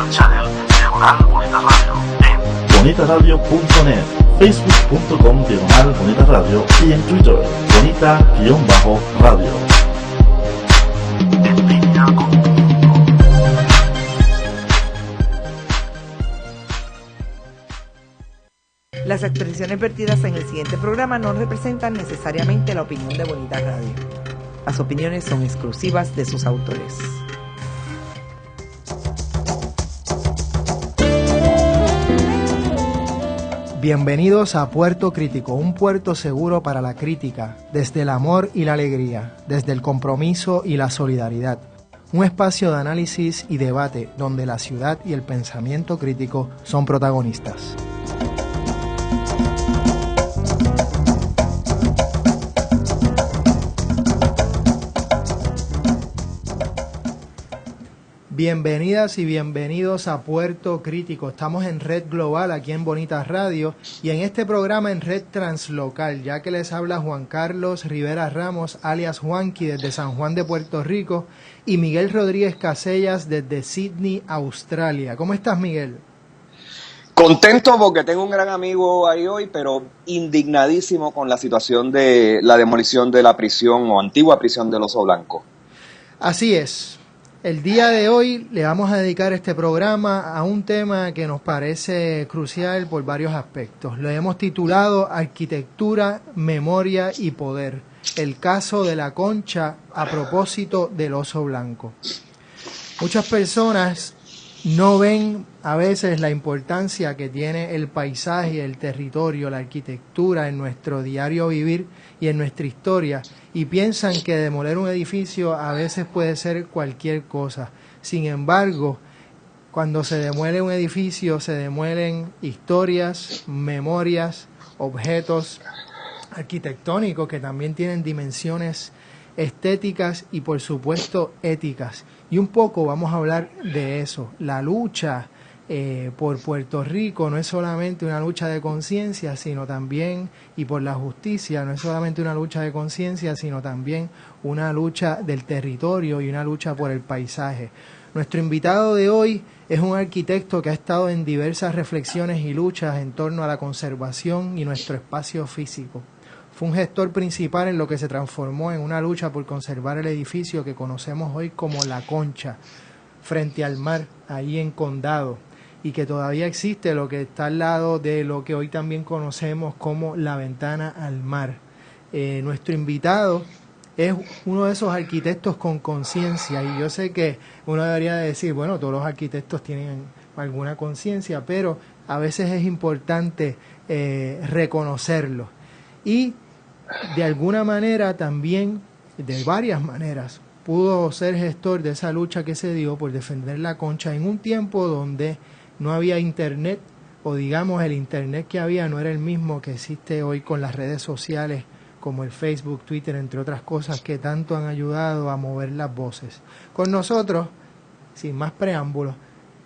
al channel Diagonal Bonita Radio en bonitaradio.net, facebook.com Diagonal Bonita Radio y en Twitter, Bonita-Radio. En línea con Las expresiones vertidas en el siguiente programa no representan necesariamente la opinión de Bonita Radio. Las opiniones son exclusivas de sus autores. Bienvenidos a Puerto Crítico, un puerto seguro para la crítica, desde el amor y la alegría, desde el compromiso y la solidaridad. Un espacio de análisis y debate donde la ciudad y el pensamiento crítico son protagonistas. Bienvenidas y bienvenidos a Puerto Crítico. Estamos en Red Global aquí en Bonita Radio y en este programa en Red Translocal, ya que les habla Juan Carlos Rivera Ramos, alias Juanqui, desde San Juan de Puerto Rico, y Miguel Rodríguez Casellas desde Sydney, Australia. ¿Cómo estás, Miguel? Contento porque tengo un gran amigo ahí hoy, pero indignadísimo con la situación de la demolición de la prisión o antigua prisión del Oso Blanco. Así es. El día de hoy le vamos a dedicar este programa a un tema que nos parece crucial por varios aspectos. Lo hemos titulado Arquitectura, Memoria y Poder, el caso de la Concha a propósito del Oso Blanco. Muchas personas no ven a veces la importancia que tiene el paisaje, el territorio, la arquitectura en nuestro diario vivir y en nuestra historia, y piensan que demoler un edificio a veces puede ser cualquier cosa. Sin embargo, cuando se demuele un edificio, se demuelen historias, memorias, objetos arquitectónicos que también tienen dimensiones estéticas y, por supuesto, éticas. Y un poco vamos a hablar de eso. La lucha por Puerto Rico no es solamente una lucha de conciencia, sino también, y por la justicia, no es solamente una lucha de conciencia, sino también una lucha del territorio y una lucha por el paisaje. Nuestro invitado de hoy es un arquitecto que ha estado en diversas reflexiones y luchas en torno a la conservación y nuestro espacio físico. Fue un gestor principal en lo que se transformó en una lucha por conservar el edificio que conocemos hoy como La Concha, frente al mar, ahí en Condado, y que todavía existe, lo que está al lado de lo que hoy también conocemos como la ventana al mar. Nuestro invitado es uno de esos arquitectos con conciencia, y yo sé que uno debería decir, bueno, todos los arquitectos tienen alguna conciencia, pero a veces es importante reconocerlo. Y de alguna manera también, de varias maneras, pudo ser gestor de esa lucha que se dio por defender la Concha en un tiempo donde no había internet, o digamos el internet que había no era el mismo que existe hoy con las redes sociales como el Facebook, Twitter, entre otras cosas que tanto han ayudado a mover las voces. Con nosotros, sin más preámbulos,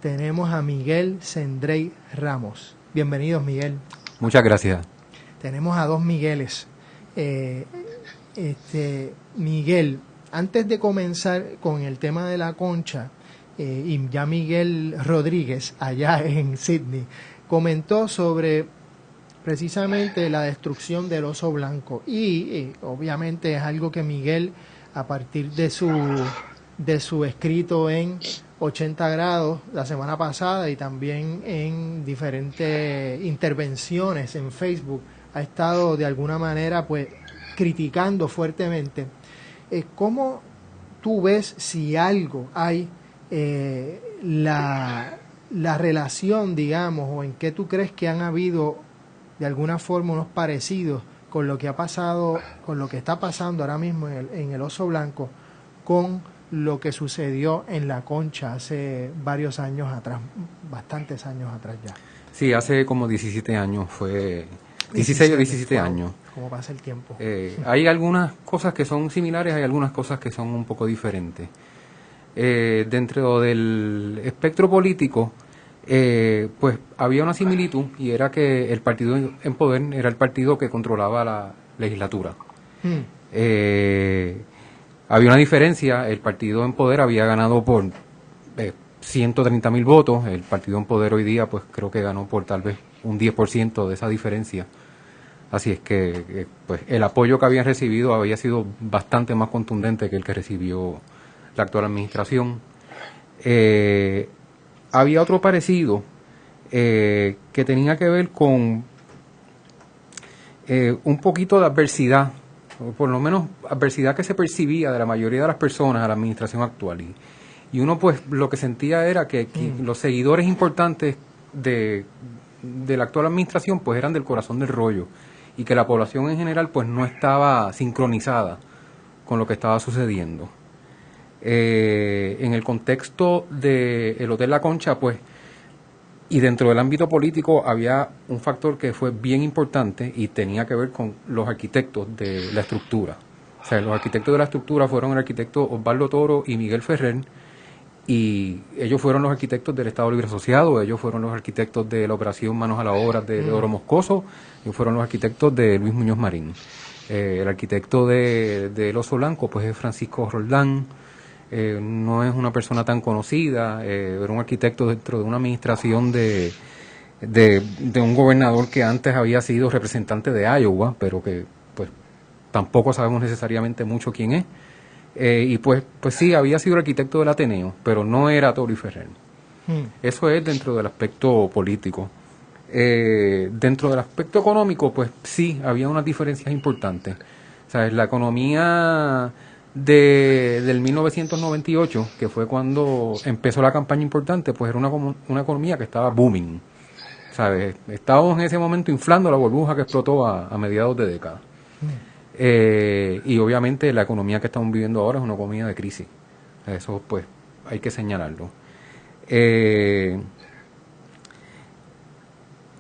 tenemos a Miguel Sendrey Ramos. Bienvenidos, Miguel. Muchas gracias. Tenemos a dos Migueles. Miguel, antes de comenzar con el tema de la Concha, y ya Miguel Rodríguez, allá en Sydney, comentó sobre precisamente la destrucción del Oso Blanco. Y obviamente es algo que Miguel, a partir de su escrito en 80 grados la semana pasada y también en diferentes intervenciones en Facebook, ha estado de alguna manera pues criticando fuertemente. ¿Cómo tú ves si algo hay la relación, digamos, o en qué tú crees que han habido de alguna forma unos parecidos con lo que ha pasado, con lo que está pasando ahora mismo en el Oso Blanco, con lo que sucedió en La Concha hace varios años atrás, bastantes años atrás ya? Sí, hace como 17 años fue... 16 o 17 años. ¿Cómo pasa el tiempo? Hay algunas cosas que son similares, hay algunas cosas que son un poco diferentes. Dentro del espectro político, pues había una similitud, y era que el partido en poder era el partido que controlaba la legislatura. Había una diferencia, el partido en poder había ganado por 130.000 votos. El partido en poder hoy día, pues creo que ganó por tal vez un 10% de esa diferencia. Así es que pues el apoyo que habían recibido había sido bastante más contundente que el que recibió la actual administración. Había otro parecido que tenía que ver con un poquito de adversidad, o por lo menos adversidad que se percibía de la mayoría de las personas a la administración actual. Y uno pues lo que sentía era que los seguidores importantes de la actual administración pues eran del corazón del rollo, y que la población en general pues no estaba sincronizada con lo que estaba sucediendo. En el contexto del Hotel La Concha, pues, y dentro del ámbito político había un factor que fue bien importante y tenía que ver con los arquitectos de la estructura. O sea, los arquitectos de la estructura fueron el arquitecto Osvaldo Toro y Miguel Ferrer, y ellos fueron los arquitectos del Estado Libre Asociado, ellos fueron los arquitectos de la operación Manos a la Obra de Oro Moscoso, ellos fueron los arquitectos de Luis Muñoz Marín. El arquitecto de El Oso Blanco pues es Francisco Roldán. No es una persona tan conocida, era un arquitecto dentro de una administración de un gobernador que antes había sido representante de Iowa, pero que pues tampoco sabemos necesariamente mucho quién es. Y pues sí, había sido arquitecto del Ateneo, pero no era Toro y Ferrer. Eso es dentro del aspecto político. Dentro del aspecto económico, pues sí, había unas diferencias importantes. ¿Sabes? La economía del 1998, que fue cuando empezó la campaña importante, pues era una economía que estaba booming. ¿Sabes? Estábamos en ese momento inflando la burbuja que explotó a mediados de década. Y obviamente la economía que estamos viviendo ahora es una economía de crisis. Eso pues hay que señalarlo.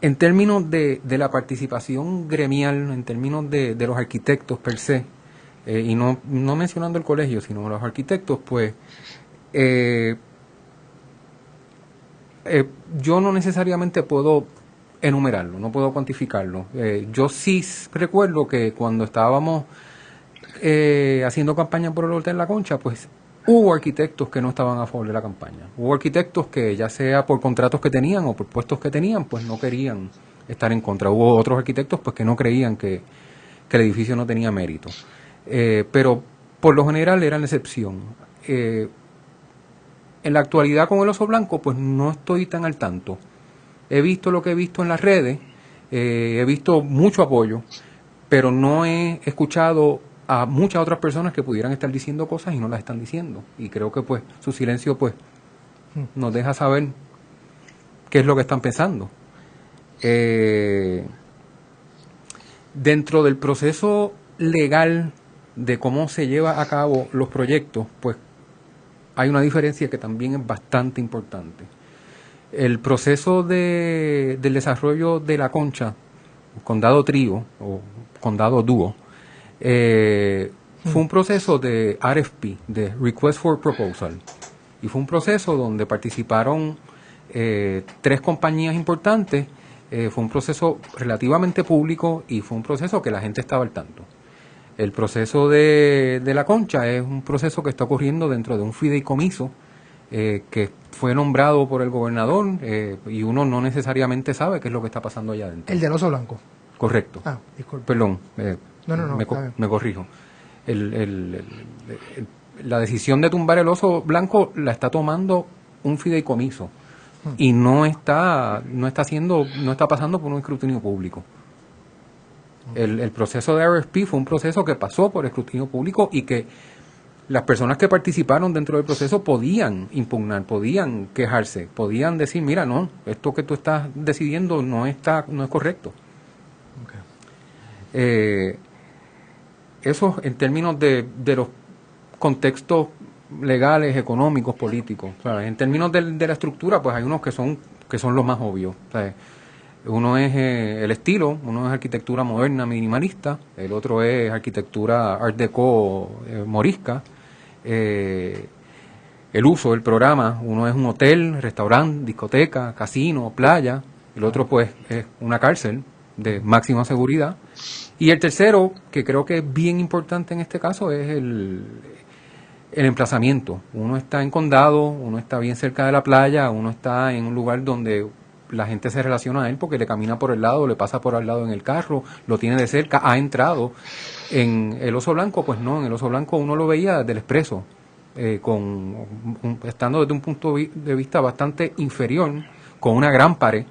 En términos de la participación gremial, en términos de los arquitectos per se, y no mencionando el colegio, sino los arquitectos, pues yo no necesariamente puedo enumerarlo, no puedo cuantificarlo. Yo sí recuerdo que cuando estábamos haciendo campaña por el Hotel La Concha, pues hubo arquitectos que no estaban a favor de la campaña. Hubo arquitectos que, ya sea por contratos que tenían o por puestos que tenían, pues no querían estar en contra. Hubo otros arquitectos pues que no creían que el edificio no tenía mérito. Pero por lo general era la excepción. En la actualidad con el Oso Blanco, pues no estoy tan al tanto. He visto lo que he visto en las redes, he visto mucho apoyo, pero no he escuchado a muchas otras personas que pudieran estar diciendo cosas y no las están diciendo. Y creo que pues su silencio pues nos deja saber qué es lo que están pensando. Dentro del proceso legal de cómo se lleva a cabo los proyectos, pues hay una diferencia que también es bastante importante. El proceso del desarrollo de La Concha, Condado Trío o Condado Dúo, fue un proceso de RFP, de Request for Proposal, y fue un proceso donde participaron 3 compañías importantes. Fue un proceso relativamente público y fue un proceso que la gente estaba al tanto. El proceso de La Concha es un proceso que está ocurriendo dentro de un fideicomiso que fue nombrado por el gobernador, y uno no necesariamente sabe qué es lo que está pasando allá adentro. El del Oso Blanco. Correcto. Ah, disculpe. Perdón, No, me corrijo. La decisión de tumbar el Oso Blanco la está tomando un fideicomiso y no está pasando por un escrutinio público. El proceso de RFP fue un proceso que pasó por escrutinio público y que las personas que participaron dentro del proceso podían impugnar, podían quejarse, podían decir, mira, no, esto que tú estás decidiendo no es correcto. Eso en términos de los contextos legales, económicos, políticos. ¿Sabes? En términos de la estructura, pues hay unos que son los más obvios. ¿Sabes? Uno es el estilo, uno es arquitectura moderna minimalista, el otro es arquitectura art deco morisca. El uso del programa, uno es un hotel, restaurante, discoteca, casino, playa, el otro pues es una cárcel de máxima seguridad, y el tercero, que creo que es bien importante en este caso, es el emplazamiento. Uno está en Condado, uno está bien cerca de la playa, uno está en un lugar donde la gente se relaciona a él porque le camina por el lado, le pasa por al lado en el carro, lo tiene de cerca, ha entrado. En el Oso Blanco, pues no, en el Oso Blanco uno lo veía del Expreso, estando desde un punto de vista bastante inferior, con una gran pared.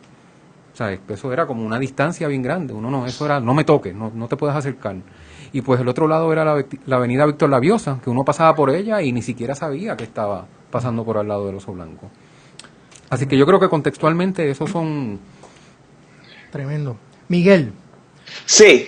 O sea, eso era como una distancia bien grande. Uno no, eso era, no me toques, no te puedes acercar. Y pues el otro lado era la avenida Víctor Laviosa, que uno pasaba por ella y ni siquiera sabía que estaba pasando por al lado del Oso Blanco. Así que yo creo que contextualmente esos son... Tremendo. Miguel. Sí,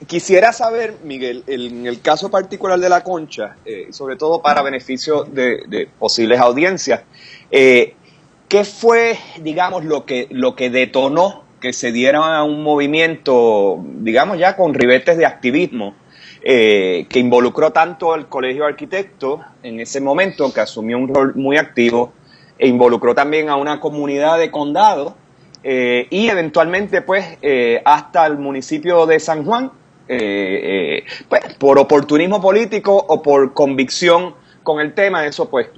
quisiera saber, Miguel, en el caso particular de La Concha, sobre todo para beneficio de posibles audiencias, ¿qué fue, digamos, lo que detonó que se diera un movimiento, digamos ya con ribetes de activismo, que involucró tanto al Colegio de Arquitectos en ese momento, que asumió un rol muy activo, e involucró también a una comunidad de condado, y eventualmente pues hasta el municipio de San Juan, pues, por oportunismo político o por convicción con el tema? Eso pues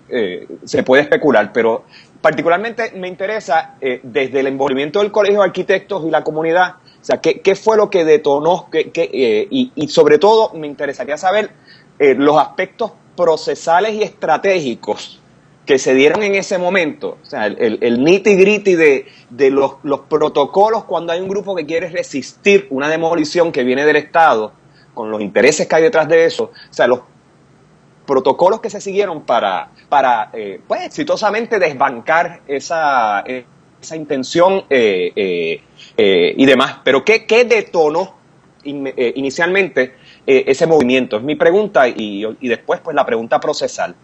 se puede especular, pero particularmente me interesa desde el envolvimiento del Colegio de Arquitectos y la comunidad, o sea, qué fue lo que detonó, y sobre todo me interesaría saber los aspectos procesales y estratégicos que se dieron en ese momento, o sea, el nitty-gritty de los protocolos cuando hay un grupo que quiere resistir una demolición que viene del Estado, con los intereses que hay detrás de eso, o sea, los protocolos que se siguieron para pues, exitosamente desbancar esa intención y demás. Pero ¿qué detonó inicialmente ese movimiento? Es mi pregunta, y después pues la pregunta procesal.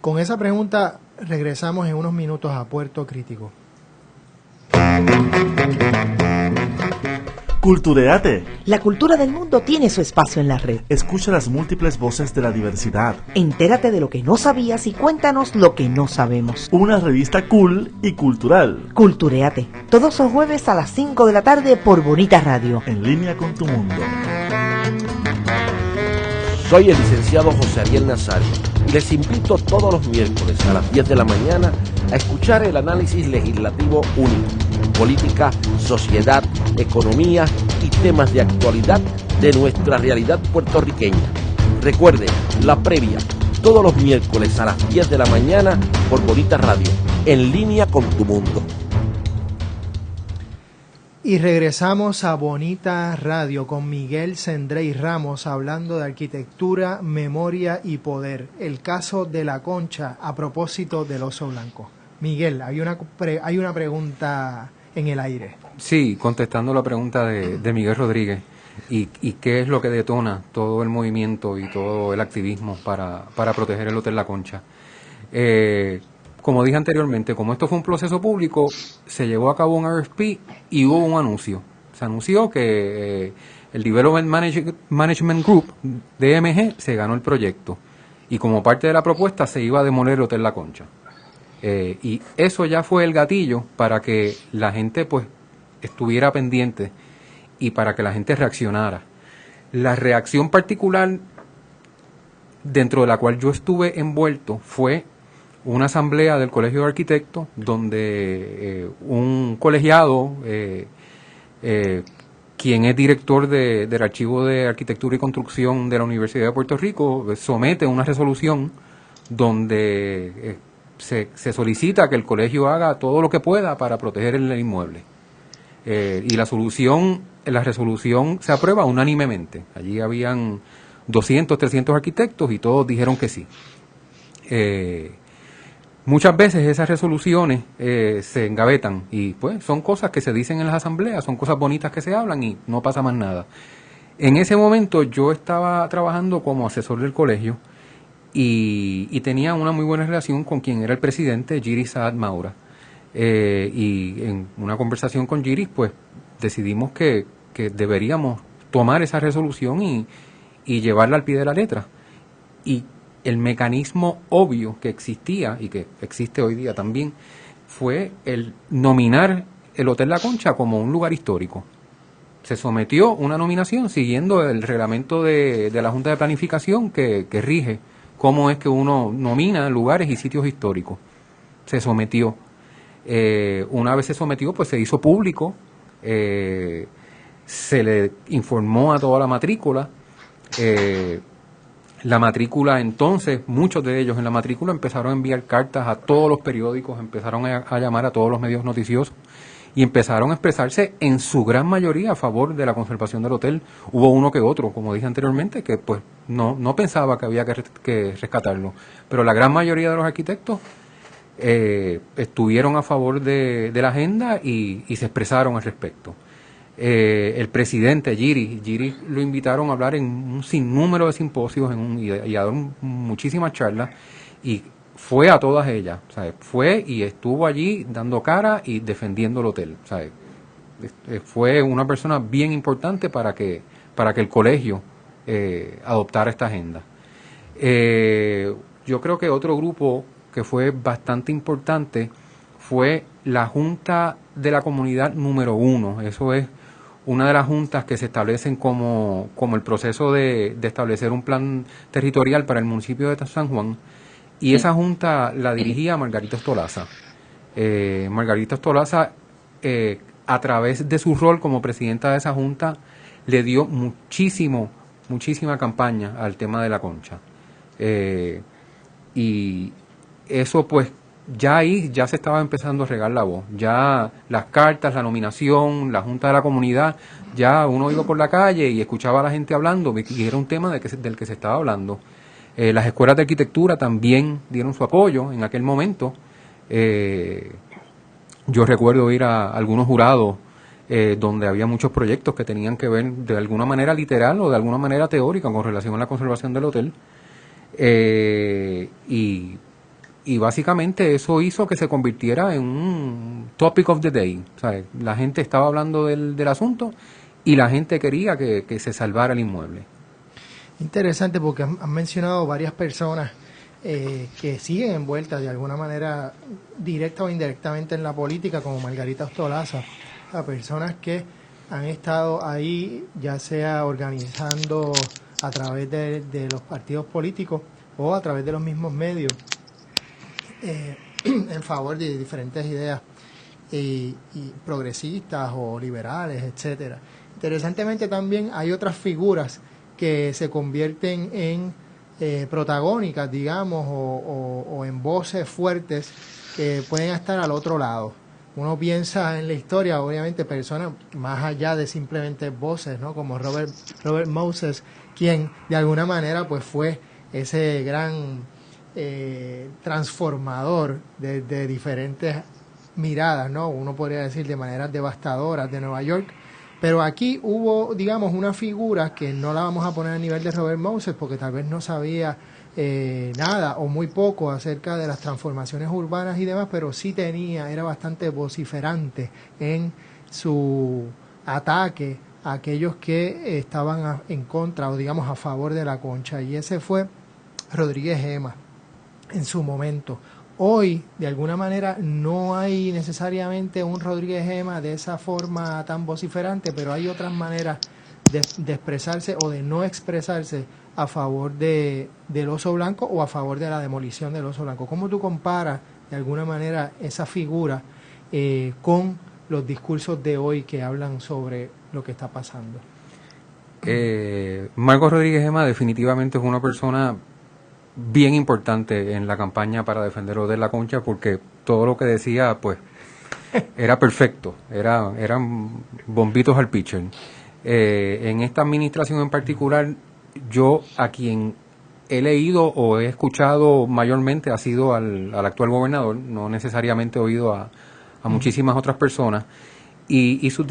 Con esa pregunta regresamos en unos minutos a Puerto Crítico. Cultureate. La cultura del mundo tiene su espacio en la red. Escucha las múltiples voces de la diversidad. Entérate de lo que no sabías y cuéntanos lo que no sabemos. Una revista cool y cultural. Cultureate, todos los jueves a las 5 de la tarde por Bonita Radio. En línea con tu mundo. Soy el licenciado José Ariel Nazario y les invito todos los miércoles a las 10 de la mañana a escuchar el análisis legislativo único, política, sociedad, economía y temas de actualidad de nuestra realidad puertorriqueña. Recuerde, la previa, todos los miércoles a las 10 de la mañana por Bonita Radio, en línea con tu mundo. Y regresamos a Bonita Radio con Miguel Sendrey Ramos hablando de arquitectura, memoria y poder. El caso de La Concha a propósito del Oso Blanco. Miguel, hay una pregunta en el aire. Sí, contestando la pregunta de Miguel Rodríguez, y qué es lo que detona todo el movimiento y todo el activismo para proteger el Hotel La Concha. Como dije anteriormente, como esto fue un proceso público, se llevó a cabo un RFP y hubo un anuncio. Se anunció que el Development Management Group, DMG, se ganó el proyecto. Y como parte de la propuesta se iba a demoler el Hotel La Concha. Y eso ya fue el gatillo para que la gente pues estuviera pendiente y para que la gente reaccionara. La reacción particular dentro de la cual yo estuve envuelto fue una asamblea del Colegio de Arquitectos donde un colegiado, quien es director del Archivo de Arquitectura y Construcción de la Universidad de Puerto Rico, somete una resolución donde se solicita que el colegio haga todo lo que pueda para proteger el inmueble. Y la resolución se aprueba unánimemente. Allí habían 200, 300 arquitectos y todos dijeron que sí. Muchas veces esas resoluciones se engavetan y pues son cosas que se dicen en las asambleas, son cosas bonitas que se hablan y no pasa más nada. En ese momento yo estaba trabajando como asesor del colegio y tenía una muy buena relación con quien era el presidente, Giris Saad Maura. Y en una conversación con Giris pues decidimos que deberíamos tomar esa resolución y llevarla al pie de la letra. Y el mecanismo obvio que existía y que existe hoy día también fue el nominar el Hotel La Concha como un lugar histórico. Se sometió una nominación siguiendo el reglamento de la Junta de Planificación que rige cómo es que uno nomina lugares y sitios históricos. Se sometió. Una vez se sometió, pues se hizo público, se le informó a toda la matrícula. La matrícula entonces, muchos de ellos en la matrícula empezaron a enviar cartas a todos los periódicos, empezaron a llamar a todos los medios noticiosos y empezaron a expresarse en su gran mayoría a favor de la conservación del hotel. Hubo uno que otro, como dije anteriormente, que pues no pensaba que había que rescatarlo, pero la gran mayoría de los arquitectos estuvieron a favor de la agenda y se expresaron al respecto. El presidente Giri lo invitaron a hablar en un sinnúmero de simposios y a dar muchísimas charlas, y fue a todas ellas, ¿sabes? Fue y estuvo allí dando cara y defendiendo el hotel, ¿sabes? Fue una persona bien importante para que el colegio adoptara esta agenda. Yo creo que otro grupo que fue bastante importante fue la Junta de la Comunidad número 1. Eso es una de las juntas que se establecen como el proceso de establecer un plan territorial para el municipio de San Juan, y esa junta la dirigía Margarita Ostolaza. Margarita Ostolaza, a través de su rol como presidenta de esa junta, le dio muchísima campaña al tema de la concha. Y eso pues ya ahí ya se estaba empezando a regar la voz, ya las cartas, la nominación, la junta de la comunidad, ya uno iba por la calle y escuchaba a la gente hablando y era un tema del que se estaba hablando. Las escuelas de arquitectura también dieron su apoyo en aquel momento. Yo recuerdo ir a algunos jurados donde había muchos proyectos que tenían que ver de alguna manera literal o de alguna manera teórica con relación a la conservación del hotel. Y básicamente eso hizo que se convirtiera en un topic of the day. ¿Sabes? La gente estaba hablando del asunto y la gente quería que se salvara el inmueble. Interesante, porque han mencionado varias personas que siguen envueltas de alguna manera directa o indirectamente en la política, como Margarita Ostolaza, a personas que han estado ahí ya sea organizando a través de los partidos políticos o a través de los mismos medios en favor de diferentes ideas y progresistas o liberales, etcétera. Interesantemente también hay otras figuras que se convierten en protagónicas, digamos, o en voces fuertes que pueden estar al otro lado. Uno piensa en la historia, obviamente, personas más allá de simplemente voces, ¿no? Como Robert Moses, quien de alguna manera pues fue ese gran transformador de diferentes miradas, ¿no? Uno podría decir de maneras devastadoras de Nueva York. Pero aquí hubo, digamos, una figura que no la vamos a poner a nivel de Robert Moses porque tal vez no sabía nada o muy poco acerca de las transformaciones urbanas y demás, pero sí era bastante vociferante en su ataque a aquellos que estaban en contra o digamos a favor de la concha, y ese fue Rodríguez Gema en su momento. Hoy, de alguna manera, no hay necesariamente un Rodríguez Gema de esa forma tan vociferante, pero hay otras maneras de expresarse o de no expresarse a favor del oso blanco o a favor de la demolición del oso blanco. ¿Cómo tú comparas, de alguna manera, esa figura con los discursos de hoy que hablan sobre lo que está pasando? Marcos Rodríguez Gema definitivamente es una persona bien importante en la campaña para defender lo de la concha, porque todo lo que decía pues era perfecto, eran bombitos al pitcher. En esta administración en particular, yo a quien he leído o he escuchado mayormente ha sido al actual gobernador, no necesariamente he oído a muchísimas otras personas, y sus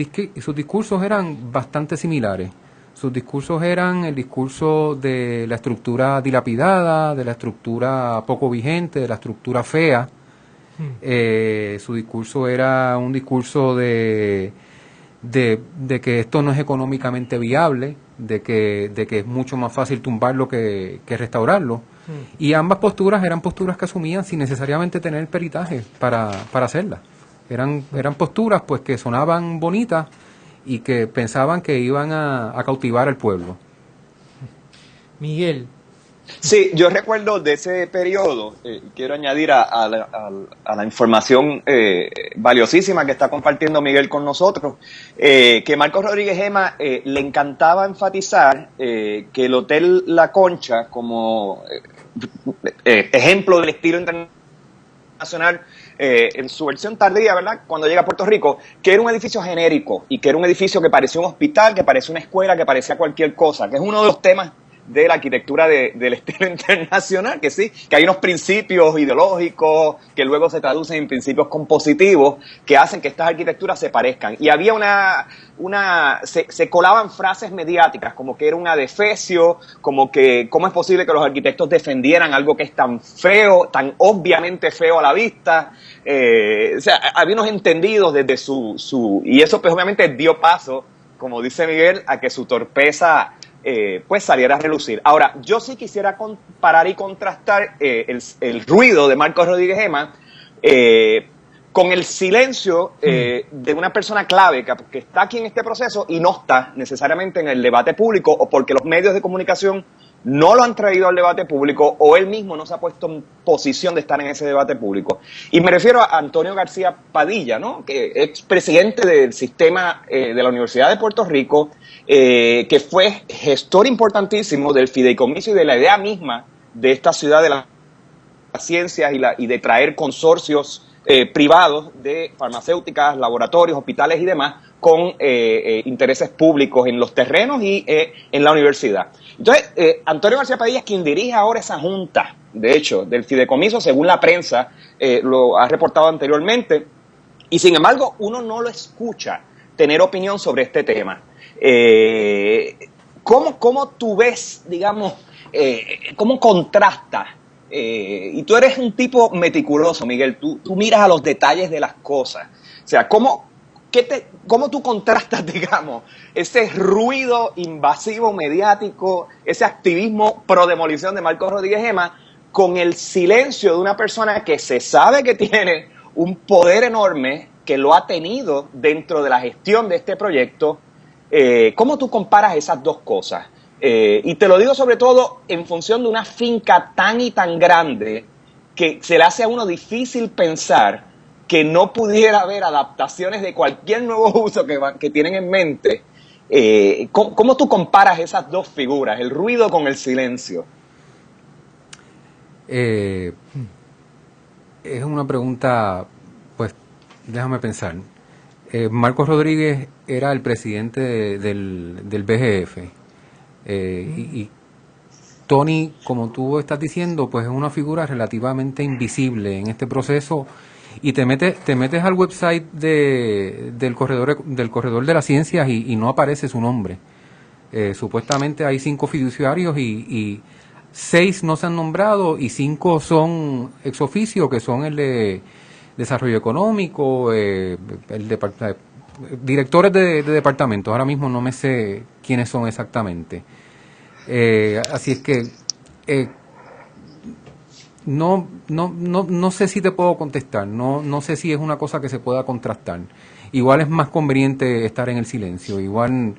discursos eran bastante similares. Sus discursos eran el discurso de la estructura dilapidada, de la estructura poco vigente, de la estructura fea. Su discurso era un discurso de que esto no es económicamente viable, de que es mucho más fácil tumbarlo que restaurarlo. Y ambas posturas eran posturas que asumían sin necesariamente tener peritaje para hacerlas. Eran posturas pues que sonaban bonitas y que pensaban que iban a cautivar al pueblo. Miguel, Sí, yo recuerdo de ese periodo, quiero añadir a la información valiosísima que está compartiendo Miguel con nosotros, que Marcos Rodríguez Gema le encantaba enfatizar que el Hotel La Concha, como ejemplo del estilo internacional, en su versión tardía, ¿verdad?, cuando llega a Puerto Rico, que era un edificio genérico y que era un edificio que parecía un hospital, que parecía una escuela, que parecía cualquier cosa, que es uno de los temas de la arquitectura del estilo internacional, que sí, que hay unos principios ideológicos que luego se traducen en principios compositivos que hacen que estas arquitecturas se parezcan. Y había se colaban frases mediáticas, como que era un adefesio, como que cómo es posible que los arquitectos defendieran algo que es tan feo, tan obviamente feo a la vista. O sea, había unos entendidos desde y eso pues obviamente dio paso, como dice Miguel, a que su torpeza pues saliera a relucir. Ahora, yo sí quisiera comparar y contrastar el ruido de Marcos Rodríguez Gema con el silencio de una persona clave que está aquí en este proceso y no está necesariamente en el debate público, o porque los medios de comunicación no lo han traído al debate público, o él mismo no se ha puesto en posición de estar en ese debate público. Y me refiero a Antonio García Padilla, ¿no?, que es presidente del sistema de la Universidad de Puerto Rico, que fue gestor importantísimo del fideicomiso y de la idea misma de esta ciudad de las ciencias y de traer consorcios privados de farmacéuticas, laboratorios, hospitales y demás con intereses públicos en los terrenos y en la universidad. Entonces, Antonio García Padilla es quien dirige ahora esa junta, de hecho, del fideicomiso, según la prensa lo ha reportado anteriormente, y sin embargo uno no lo escucha tener opinión sobre este tema. ¿Cómo tú ves, digamos, cómo contrasta? Y tú eres un tipo meticuloso, Miguel, tú miras a los detalles de las cosas. O sea, ¿cómo tú contrastas, digamos, ese ruido invasivo mediático, ese activismo pro demolición de Marcos Rodríguez Gema, con el silencio de una persona que se sabe que tiene un poder enorme, que lo ha tenido dentro de la gestión de este proyecto? ¿Cómo tú comparas esas dos cosas? Y te lo digo sobre todo en función de una finca tan y tan grande que se le hace a uno difícil pensar que no pudiera haber adaptaciones de cualquier nuevo uso que tienen en mente. ¿Cómo tú comparas esas dos figuras, el ruido con el silencio? Es una pregunta, pues, déjame pensar. Marcos Rodríguez era el presidente del BGF. Y Tony, como tú estás diciendo, pues es una figura relativamente invisible en este proceso, y te metes al website del corredor de las ciencias y no aparece su nombre. Supuestamente hay 5 fiduciarios y 6 no se han nombrado y 5 son ex oficio, que son el de desarrollo económico, directores de departamentos. Ahora mismo no me sé quiénes son exactamente. Así es que no sé si te puedo contestar, no sé si es una cosa que se pueda contrastar. Igual es más conveniente estar en el silencio. Igual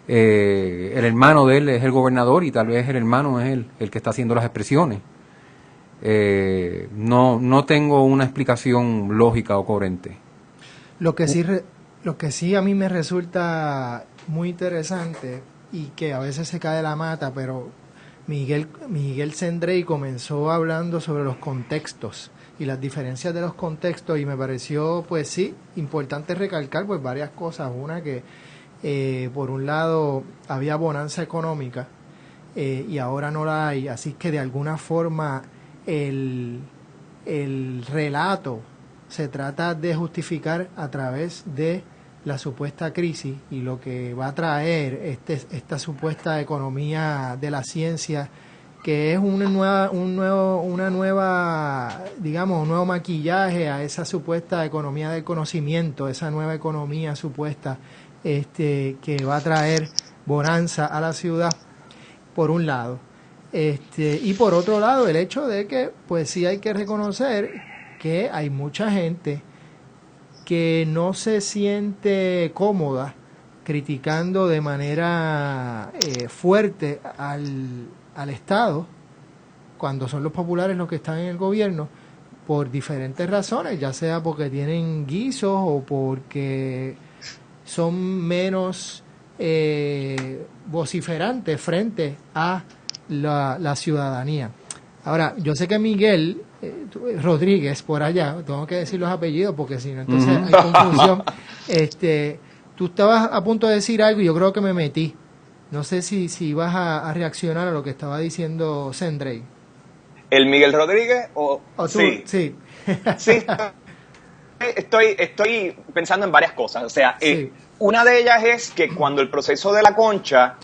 el hermano de él es el gobernador y tal vez el hermano es el que está haciendo las expresiones. No tengo una explicación lógica o coherente. Lo que sí a mí me resulta muy interesante y que a veces se cae de la mata, pero Miguel Sendrey comenzó hablando sobre los contextos y las diferencias de los contextos, y me pareció, pues sí, importante recalcar pues varias cosas. Una, que por un lado había bonanza económica y ahora no la hay, así que de alguna forma el relato se trata de justificar a través de la supuesta crisis y lo que va a traer esta supuesta economía de la ciencia, que es un nuevo maquillaje a esa supuesta economía del conocimiento, esa nueva economía supuesta que va a traer bonanza a la ciudad, por un lado. Y por otro lado, el hecho de que, pues sí hay que reconocer que hay mucha gente que no se siente cómoda criticando de manera fuerte al Estado cuando son los populares los que están en el gobierno, por diferentes razones, ya sea porque tienen guisos o porque son menos vociferantes frente a la ciudadanía. Ahora, yo sé que Miguel Rodríguez, por allá, tengo que decir los apellidos porque si no, entonces hay confusión. Tú estabas a punto de decir algo y yo creo que me metí. No sé si vas a reaccionar a lo que estaba diciendo Sendrey. ¿El Miguel Rodríguez o tú? Sí. Sí. Sí, estoy pensando en varias cosas. O sea, Sí. una de ellas es que cuando el proceso de la Concha,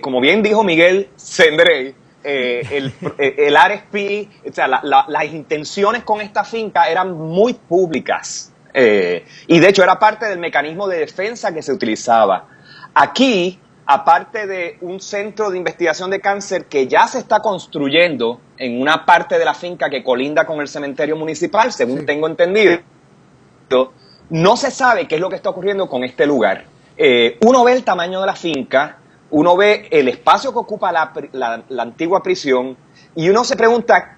como bien dijo Miguel Sendrey, el RFP, o sea, las intenciones con esta finca eran muy públicas. Y de hecho era parte del mecanismo de defensa que se utilizaba. Aquí, aparte de un centro de investigación de cáncer que ya se está construyendo en una parte de la finca que colinda con el cementerio municipal, según tengo entendido, no se sabe qué es lo que está ocurriendo con este lugar. Uno ve el tamaño de la finca, uno ve el espacio que ocupa la antigua prisión y uno se pregunta,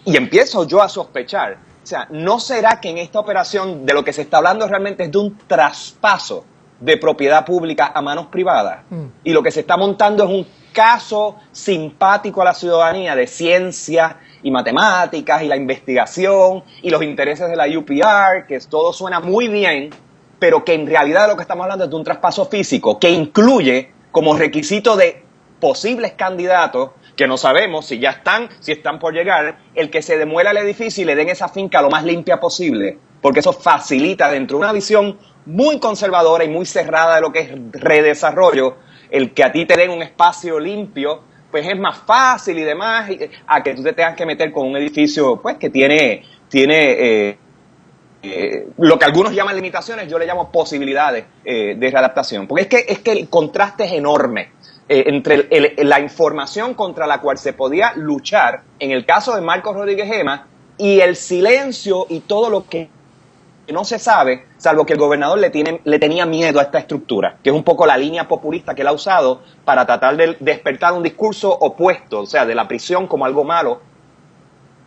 y empiezo yo a sospechar, o sea, ¿no será que en esta operación de lo que se está hablando realmente es de un traspaso de propiedad pública a manos privadas? Y lo que se está montando es un caso simpático a la ciudadanía de ciencia y matemáticas y la investigación y los intereses de la UPR, que todo suena muy bien, pero que en realidad de lo que estamos hablando es de un traspaso físico que incluye como requisito de posibles candidatos que no sabemos si ya están, si están por llegar, el que se demuela el edificio y le den esa finca lo más limpia posible, porque eso facilita dentro de una visión muy conservadora y muy cerrada de lo que es redesarrollo, el que a ti te den un espacio limpio, pues es más fácil y demás, a que tú te tengas que meter con un edificio pues que tiene lo que algunos llaman limitaciones, yo le llamo posibilidades de readaptación, porque es que el contraste es enorme entre la información contra la cual se podía luchar en el caso de Marcos Rodríguez Gema y el silencio y todo lo que no se sabe, salvo que el gobernador le tenía miedo a esta estructura, que es un poco la línea populista que él ha usado para tratar de despertar un discurso opuesto, o sea, de la prisión como algo malo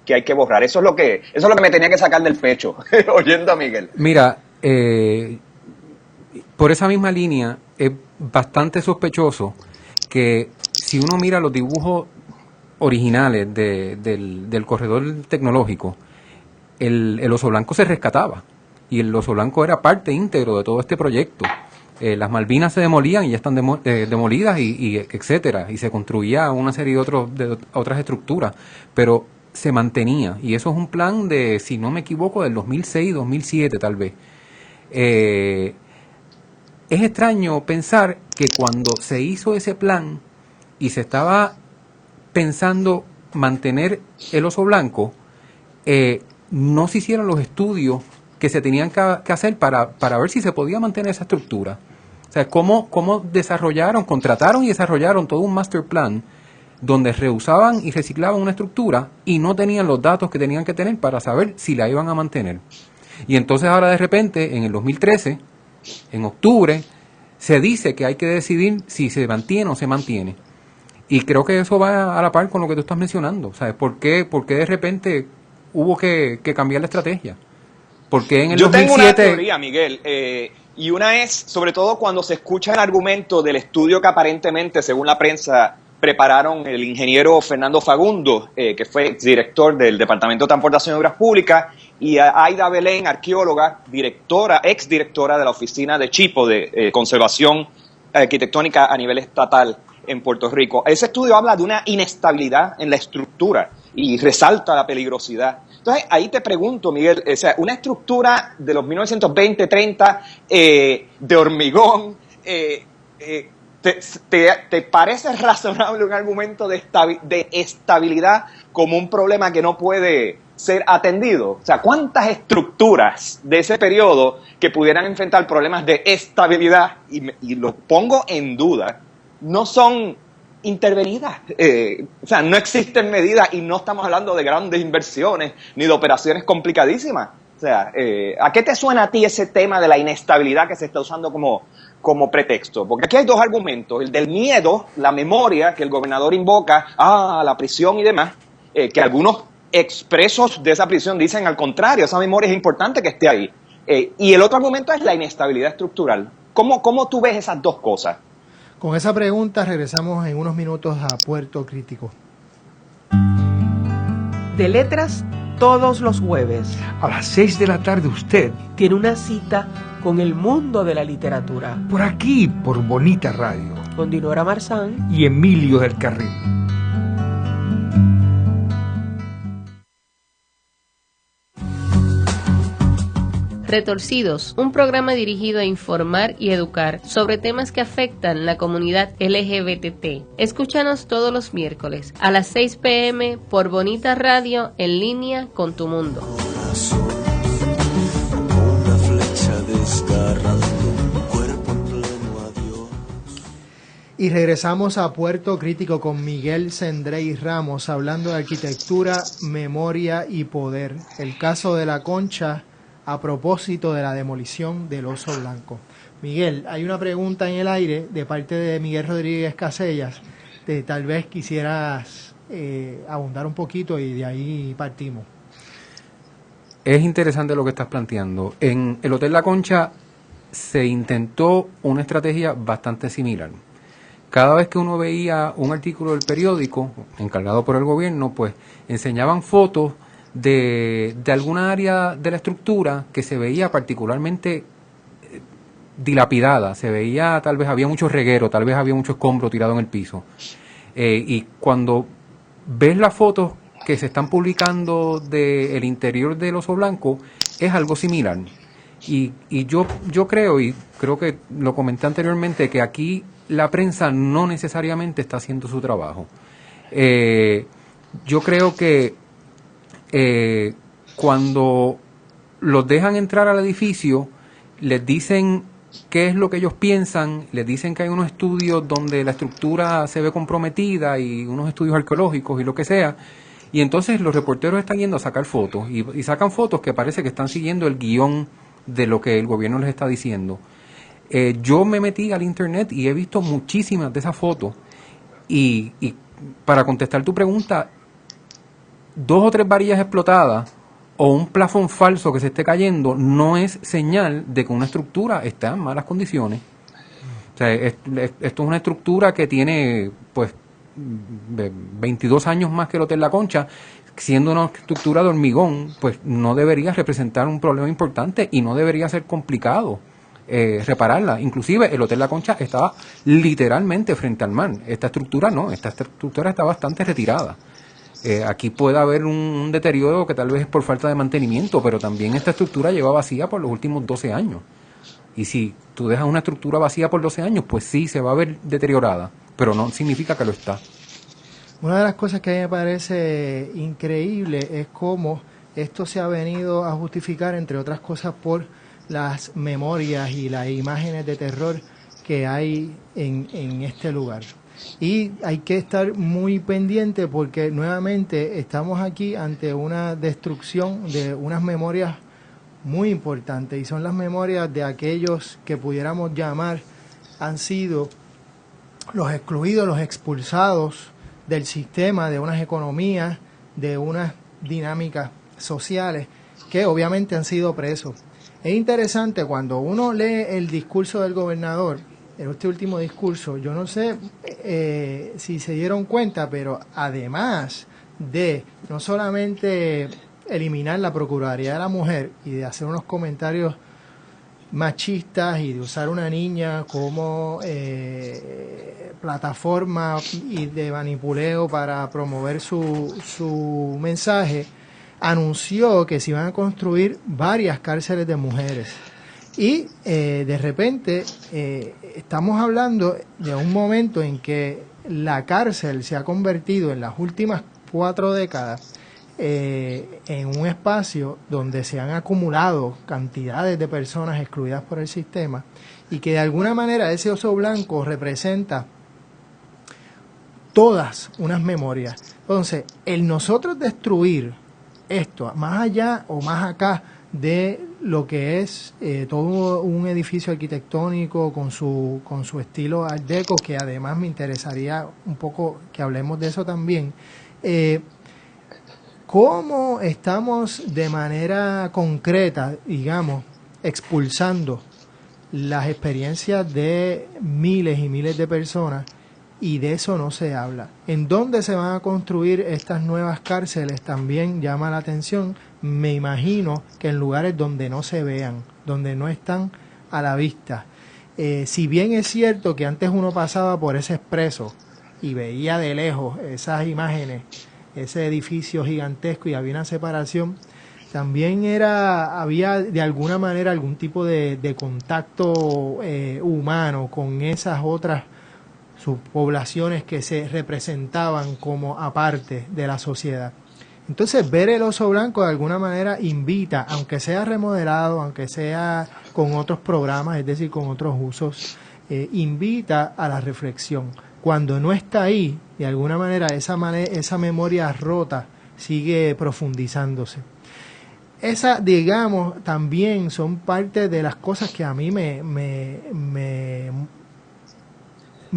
que hay que borrar. Eso es lo que me tenía que sacar del pecho, oyendo a Miguel. Mira, por esa misma línea es bastante sospechoso que si uno mira los dibujos originales del corredor tecnológico, el Oso Blanco se rescataba y el Oso Blanco era parte íntegro de todo este proyecto. Las Malvinas se demolían y ya están demolidas y etcétera, y se construía una serie de otras estructuras, pero se mantenía, y eso es un plan de, si no me equivoco, del 2006, 2007 tal vez. Es extraño pensar que cuando se hizo ese plan y se estaba pensando mantener el Oso Blanco, no se hicieron los estudios que se tenían que hacer para ver si se podía mantener esa estructura. O sea, cómo contrataron y desarrollaron todo un master plan donde reusaban y reciclaban una estructura y no tenían los datos que tenían que tener para saber si la iban a mantener. Y entonces ahora de repente, en el 2013, en octubre, se dice que hay que decidir si se mantiene o se mantiene. Y creo que eso va a la par con lo que tú estás mencionando. ¿Sabes? ¿Por qué de repente hubo que cambiar la estrategia? Porque en el 2007... Yo tengo una teoría, Miguel, y una es, sobre todo cuando se escucha el argumento del estudio que aparentemente, según la prensa, prepararon el ingeniero Fernando Fagundo, que fue director del Departamento de Transportación y Obras Públicas, y Aida Belén, arqueóloga, exdirectora de la Oficina de Chipo de Conservación Arquitectónica a nivel estatal en Puerto Rico. Ese estudio habla de una inestabilidad en la estructura y resalta la peligrosidad. Entonces, ahí te pregunto, Miguel, o sea, una estructura de los 1920, 30, de hormigón, ¿te parece razonable un argumento de estabilidad como un problema que no puede ser atendido? O sea, ¿cuántas estructuras de ese periodo que pudieran enfrentar problemas de estabilidad, y lo pongo en duda, no son intervenidas? O sea, no existen medidas y no estamos hablando de grandes inversiones ni de operaciones complicadísimas. O O sea, ¿a qué te suena a ti ese tema de la inestabilidad que se está usando como pretexto? Porque aquí hay dos argumentos, el del miedo, la memoria que el gobernador invoca, la prisión y demás, que algunos expresos de esa prisión dicen al contrario, esa memoria es importante que esté ahí. Y el otro argumento es la inestabilidad estructural. ¿Cómo tú ves esas dos cosas? Con esa pregunta regresamos en unos minutos a Puerto Crítico. De Letras, todos los jueves. A las 6 de la tarde usted, Tiene una cita con el mundo de la literatura. por aquí, por Bonita Radio, Con Dinora Marzán. y Emilio del Carril. Retorcidos, un programa dirigido a informar y educar sobre temas que afectan la comunidad LGBT. Escúchanos todos los miércoles a las 6 p.m. por Bonita Radio en línea con tu mundo. Una flecha desgarrando un cuerpo en pleno adiós. Y regresamos a Puerto Crítico con Miguel Sendrey Ramos hablando de arquitectura, memoria y poder. El caso de la Concha a propósito de la demolición del Oso Blanco. Miguel, hay una pregunta en el aire de parte de Miguel Rodríguez Casellas. Tal vez quisieras abundar un poquito y de ahí partimos. Es interesante lo que estás planteando. En el Hotel La Concha se intentó una estrategia bastante similar. Cada vez que uno veía un artículo del periódico encargado por el gobierno, pues enseñaban fotos de alguna área de la estructura que se veía particularmente dilapidada, se veía, tal vez había mucho reguero, tal vez había mucho escombro tirado en el piso. Y cuando ves las fotos que se están publicando del interior del Oso Blanco, es algo similar. Y yo creo, y creo que lo comenté anteriormente, que aquí la prensa no necesariamente está haciendo su trabajo. Yo creo que cuando los dejan entrar al edificio, les dicen qué es lo que ellos piensan, les dicen que hay unos estudios donde la estructura se ve comprometida y unos estudios arqueológicos y lo que sea, y entonces los reporteros están yendo a sacar fotos y sacan fotos que parece que están siguiendo el guión de lo que el gobierno les está diciendo. Yo me metí al internet y he visto muchísimas de esas fotos y para contestar tu pregunta, 2 o 3 varillas explotadas o un plafón falso que se esté cayendo no es señal de que una estructura está en malas condiciones. O sea, esto es una estructura que tiene pues 22 años más que el Hotel La Concha. Siendo una estructura de hormigón, pues no debería representar un problema importante y no debería ser complicado repararla. Inclusive el Hotel La Concha estaba literalmente frente al mar. Esta estructura no, esta estructura está bastante retirada. Aquí puede haber un deterioro que tal vez es por falta de mantenimiento, pero también esta estructura lleva vacía por los últimos 12 años. Y si tú dejas una estructura vacía por 12 años, pues sí, se va a ver deteriorada, pero no significa que lo está. Una de las cosas que a mí me parece increíble es cómo esto se ha venido a justificar, entre otras cosas, por las memorias y las imágenes de terror que hay en este lugar. Y hay que estar muy pendiente porque nuevamente estamos aquí ante una destrucción de unas memorias muy importantes, y son las memorias de aquellos que pudiéramos llamar han sido los excluidos, los expulsados del sistema, de unas economías, de unas dinámicas sociales que obviamente han sido presos. Es interesante cuando uno lee el discurso del gobernador, en este último discurso, yo no sé si se dieron cuenta, pero además de no solamente eliminar la Procuraduría de la Mujer y de hacer unos comentarios machistas y de usar una niña como plataforma y de manipuleo para promover su mensaje, anunció que se iban a construir varias cárceles de mujeres. Y de repente estamos hablando de un momento en que la cárcel se ha convertido en las últimas 4 décadas en un espacio donde se han acumulado cantidades de personas excluidas por el sistema, y que de alguna manera ese oso blanco representa todas unas memorias. Entonces, el nosotros destruir esto, más allá o más acá de lo que es todo un edificio arquitectónico con su estilo art deco, que además me interesaría un poco que hablemos de eso también. ¿Cómo estamos de manera concreta, digamos, expulsando las experiencias de miles y miles de personas, y de eso no se habla? ¿En dónde se van a construir estas nuevas cárceles? También llama la atención. Me imagino que en lugares donde no se vean, donde no están a la vista. Si bien es cierto que antes uno pasaba por ese expreso y veía de lejos esas imágenes, ese edificio gigantesco, y había una separación, también había de alguna manera algún tipo de contacto humano con esas otras subpoblaciones que se representaban como aparte de la sociedad. Entonces, ver el oso blanco de alguna manera invita, aunque sea remodelado, aunque sea con otros programas, es decir, con otros usos, invita a la reflexión. Cuando no está ahí, de alguna manera esa memoria rota sigue profundizándose. Esa, digamos, también son parte de las cosas que a mí me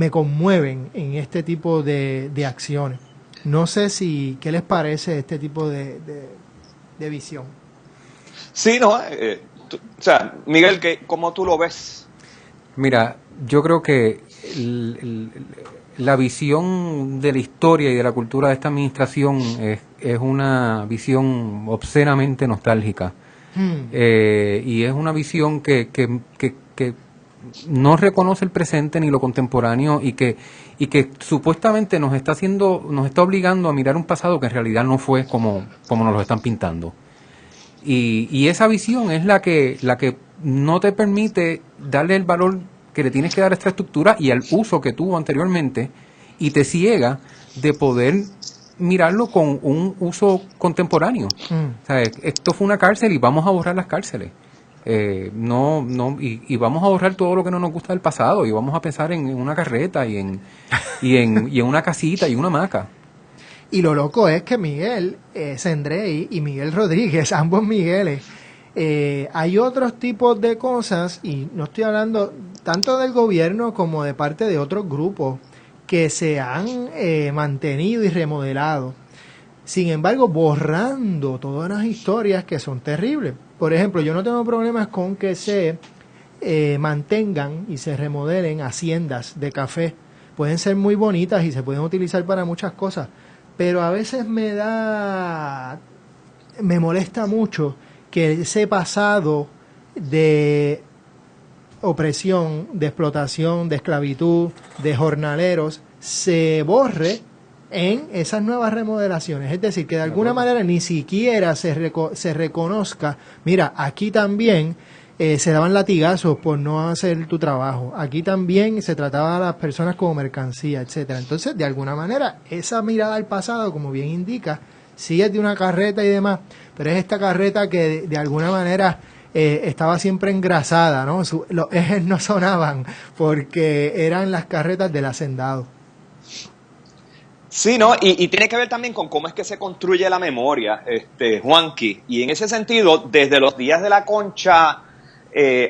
conmueven en este tipo de acciones. No sé qué les parece este tipo de visión. Sí, no, o sea, Miguel, ¿cómo tú lo ves? Mira, yo creo que la visión de la historia y de la cultura de esta administración es una visión obscenamente nostálgica. Y es una visión que no reconoce el presente ni lo contemporáneo, y que supuestamente nos está obligando a mirar un pasado que en realidad no fue como nos lo están pintando. Y esa visión es la que no te permite darle el valor que le tienes que dar a esta estructura y al uso que tuvo anteriormente, y te ciega de poder mirarlo con un uso contemporáneo. O sea, esto fue una cárcel y vamos a borrar las cárceles. Y vamos a borrar todo lo que no nos gusta del pasado, y vamos a pensar en una carreta y en una casita y una hamaca. Y lo loco es que Miguel Sendrey y Miguel Rodríguez, ambos Migueles, hay otros tipos de cosas, y no estoy hablando tanto del gobierno como de parte de otros grupos que se han mantenido y remodelado, sin embargo borrando todas las historias que son terribles. Por ejemplo, yo no tengo problemas con que se mantengan y se remodelen haciendas de café. Pueden ser muy bonitas y se pueden utilizar para muchas cosas, pero a veces me molesta mucho que ese pasado de opresión, de explotación, de esclavitud, de jornaleros, se borre en esas nuevas remodelaciones. Es decir, que de alguna manera ni siquiera se reconozca, mira, aquí también se daban latigazos por no hacer tu trabajo, aquí también se trataba a las personas como mercancía, etcétera. Entonces, de alguna manera, esa mirada al pasado, como bien indica, sí es de una carreta y demás, pero es esta carreta que de alguna manera estaba siempre engrasada, ¿no? Los ejes no sonaban porque eran las carretas del hacendado. Sí, ¿no? Y tiene que ver también con cómo es que se construye la memoria, Juanqui. Y en ese sentido, desde los días de la Concha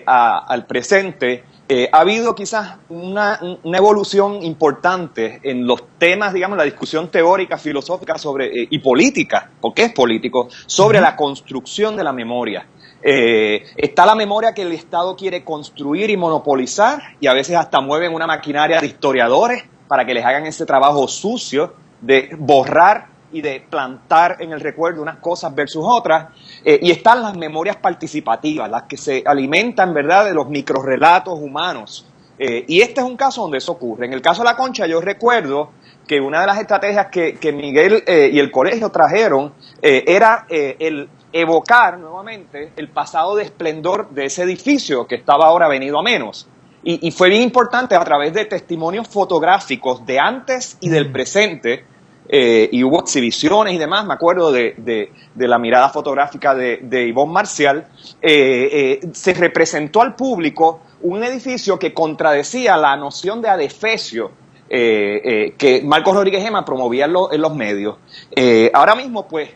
al presente, ha habido quizás una evolución importante en los temas, digamos, la discusión teórica, filosófica y política, porque es político, sobre la construcción de la memoria. Está la memoria que el Estado quiere construir y monopolizar, y a veces hasta mueven una maquinaria de historiadores para que les hagan ese trabajo sucio de borrar y de plantar en el recuerdo unas cosas versus otras. Y están las memorias participativas, las que se alimentan, ¿verdad?, de los microrrelatos humanos. Y este es un caso donde eso ocurre. En el caso de la Concha, yo recuerdo que una de las estrategias que Miguel y el colegio trajeron era el evocar nuevamente el pasado de esplendor de ese edificio que estaba ahora venido a menos. Y fue bien importante a través de testimonios fotográficos de antes y del presente, y hubo exhibiciones y demás. Me acuerdo de la mirada fotográfica de Ivonne Marcial. Se representó al público un edificio que contradecía la noción de adefesio que Marcos Rodríguez Gema promovía en los medios. Ahora mismo, pues,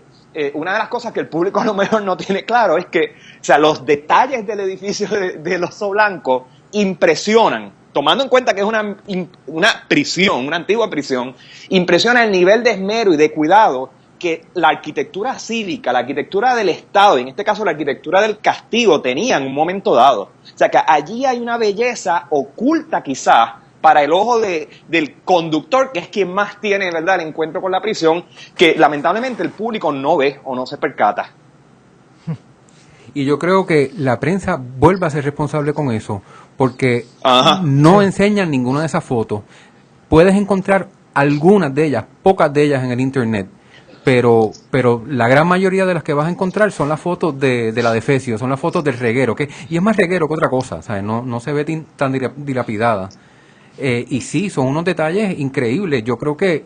una de las cosas que el público a lo mejor no tiene claro es que, o sea, los detalles del edificio del Oso Blanco impresionan, tomando en cuenta que es una prisión, una antigua prisión, impresiona el nivel de esmero y de cuidado que la arquitectura cívica, la arquitectura del Estado, y en este caso la arquitectura del castigo, tenía en un momento dado. O sea, que allí hay una belleza oculta quizás para el ojo del conductor, que es quien más tiene, ¿verdad?, el encuentro con la prisión, que lamentablemente el público no ve o no se percata. Y yo creo que la prensa vuelve a ser responsable con eso, porque Ajá. no enseñan ninguna de esas fotos. Puedes encontrar algunas de ellas, pocas de ellas en el internet, pero la gran mayoría de las que vas a encontrar son las fotos de la defecio, son las fotos del reguero, y es más reguero que otra cosa, ¿sabes? No se ve tan dilapidada. Y sí, son unos detalles increíbles. Yo creo que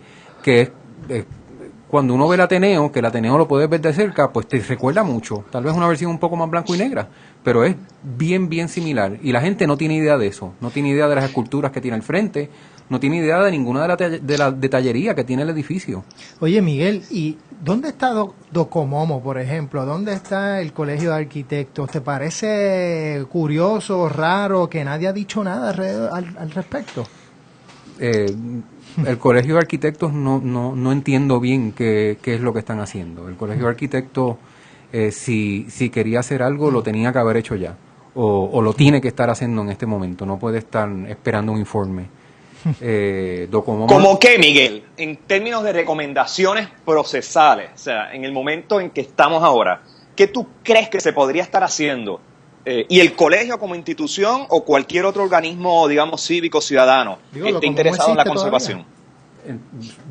cuando uno ve el Ateneo, que el Ateneo lo puedes ver de cerca, pues te recuerda mucho. Tal vez una versión un poco más blanco y negra, pero es bien similar. Y la gente no tiene idea de eso, no tiene idea de las esculturas que tiene al frente, no tiene idea de ninguna de la detallería que tiene el edificio. Oye, Miguel, ¿y dónde está Docomomo, por ejemplo? ¿Dónde está el Colegio de Arquitectos? ¿Te parece curioso, raro, que nadie ha dicho nada al respecto? El Colegio de Arquitectos no entiendo bien qué es lo que están haciendo. El Colegio de Arquitectos, si quería hacer algo, lo tenía que haber hecho ya. O lo tiene que estar haciendo en este momento. No puede estar esperando un informe. ¿Cómo qué, Miguel? En términos de recomendaciones procesales, o sea, en el momento en que estamos ahora, ¿qué tú crees que se podría estar haciendo? Y el colegio como institución o cualquier otro organismo, digamos, cívico, ciudadano, que esté interesado en la conservación.